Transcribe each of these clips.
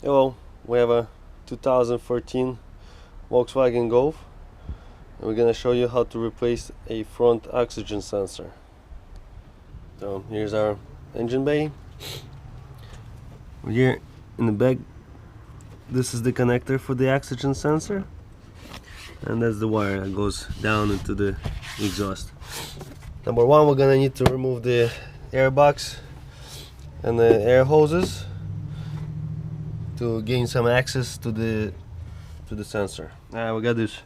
Hello, we have a 2014 Volkswagen Golf, and we're gonna show you how to replace a front oxygen sensor. So here's our engine bay. Here in the back, this is the connector for the oxygen sensor, and that's the wire that goes down into the exhaust. Number one, we're gonna need to remove the air box and the air hoses to gain some access to the sensor. We got these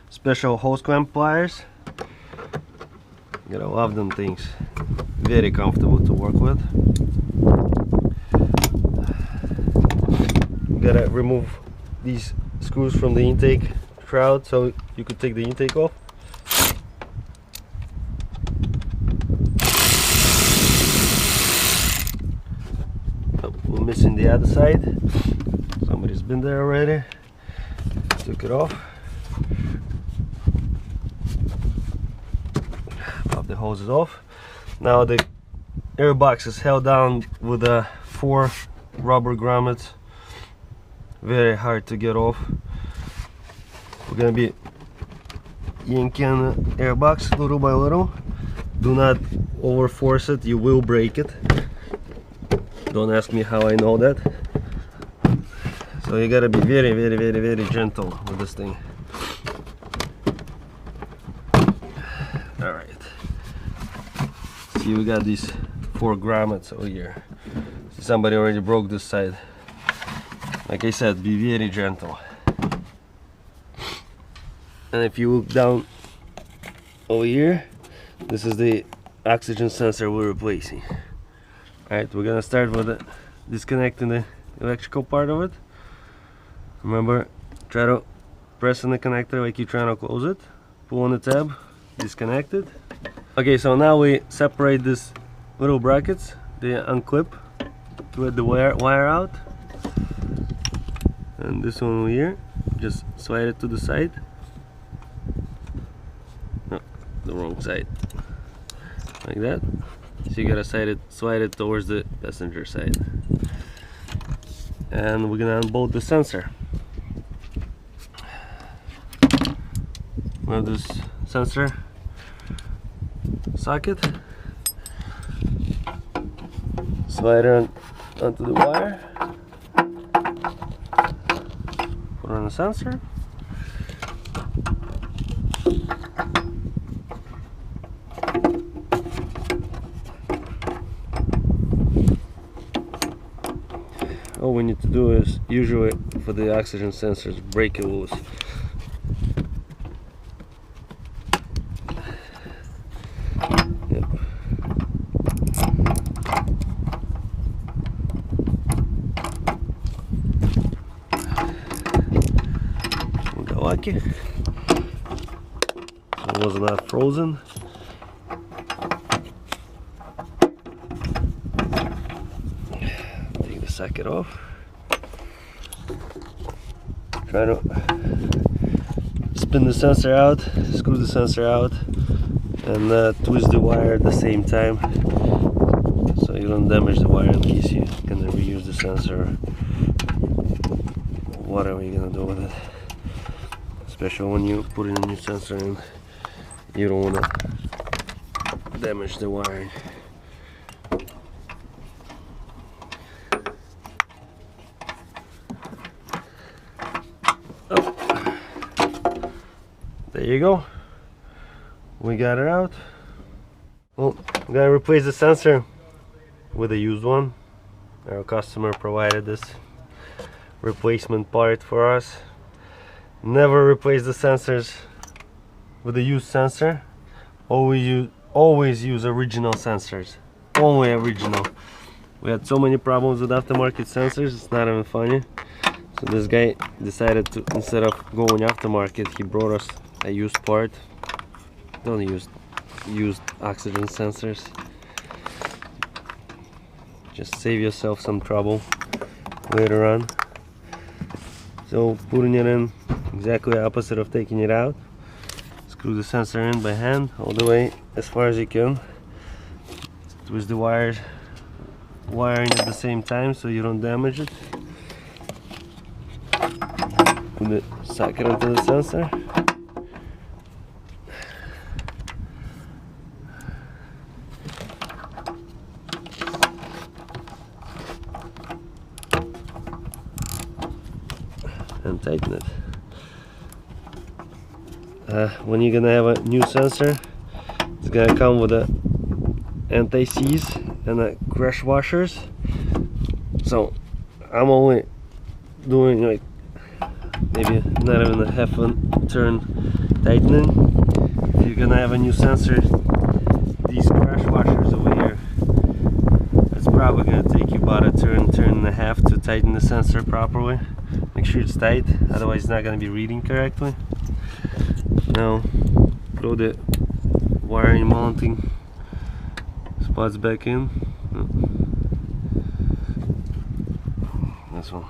special hose clamp pliers. Gotta love them things. Very comfortable to work with. Gotta remove these screws from the intake shroud so you could take the intake off. Oh, we're missing the other side. Somebody's been there already. Took it off. Pop the hoses off. Now the air box is held down with 4 rubber grommets. Very hard to get off. We're gonna be yanking the air box little by little. Do not over force it, you will break it. Don't ask me how I know that. So you gotta be very gentle with this thing. Alright. See, we got these 4 grommets over here. See, somebody already broke this side. Like I said, be very gentle. And if you look down over here, this is the oxygen sensor we're replacing. Alright, we're gonna start with disconnecting the electrical part of it. Remember, try to press on the connector like you're trying to close it. Pull on the tab, disconnect it. Okay, so now we separate these little brackets. They unclip to let the wire out. And this one over here, just slide it to the side. No, the wrong side. Like that. So you gotta slide it towards the passenger side. And we're gonna unbolt the sensor. We have this sensor socket. Slide it onto the wire. Put on the sensor. All we need to do is, usually for the oxygen sensors, break it loose. Yep. We got lucky. It was not frozen. Socket off. Try to spin the sensor out, screw the sensor out, and twist the wire at the same time so you don't damage the wire in case you're gonna reuse the sensor, whatever you're gonna do with it. Especially when you put in a new sensor in, you don't want to damage the wiring. There you go. We got it out. Well, we gotta replace the sensor with a used one. Our customer provided this replacement part for us. Never replace the sensors with a used sensor. Always use original sensors. Only original. We had so many problems with aftermarket sensors, it's not even funny. So this guy decided to, instead of going aftermarket, he brought us a used part. Don't use used oxygen sensors. Just save yourself some trouble later on. So putting it in, exactly opposite of taking it out. Screw the sensor in by hand all the way as far as you can. Twist the wiring at the same time so you don't damage it. Put the socket into the sensor. And tighten it. When you're gonna have a new sensor, it's gonna come with a anti-seize and a crash washers. So I'm only doing like maybe not even a half a turn tightening. If you're gonna have a new sensor, these crash washers over here, it's probably gonna take you about a turn and a half to tighten the sensor properly. Make sure it's tight, otherwise it's not gonna be reading correctly. Now throw the wiring mounting spots back in. This one,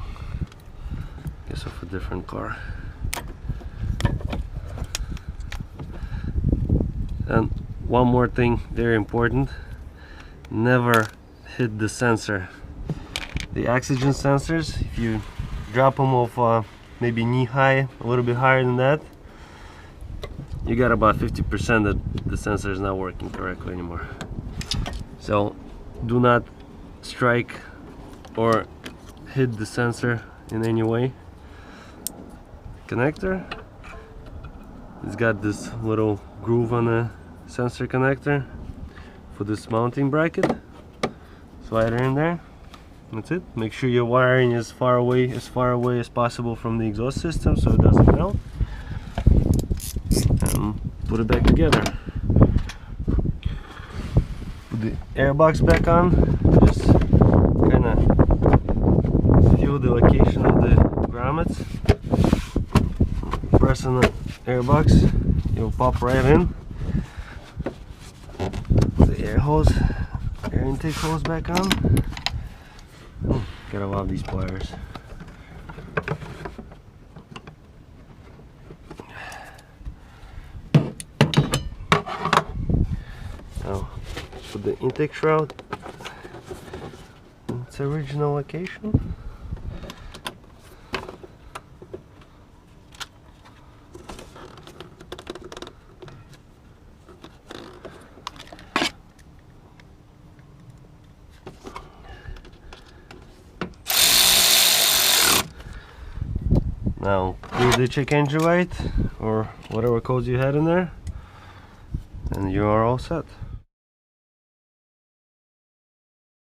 guess of a different car. And one more thing, very important, never hit the sensor. The oxygen sensors, if you drop them off maybe knee high, a little bit higher than that, you got about 50% that the sensor is not working correctly anymore. So do not strike or hit the sensor in any way. Connector, it's got this little groove on the sensor connector for this mounting bracket. Slide it in there. That's it. Make sure your wiring is far away as possible from the exhaust system so it doesn't melt. And put it back together. Put the airbox back on. Just kind of feel the location of the grommets. Press on the airbox, it'll pop right in. Put the air intake hose back on. Gotta love these pliers. Now put the intake shroud in its original location. Now clear the check engine light or whatever codes you had in there, and you are all set.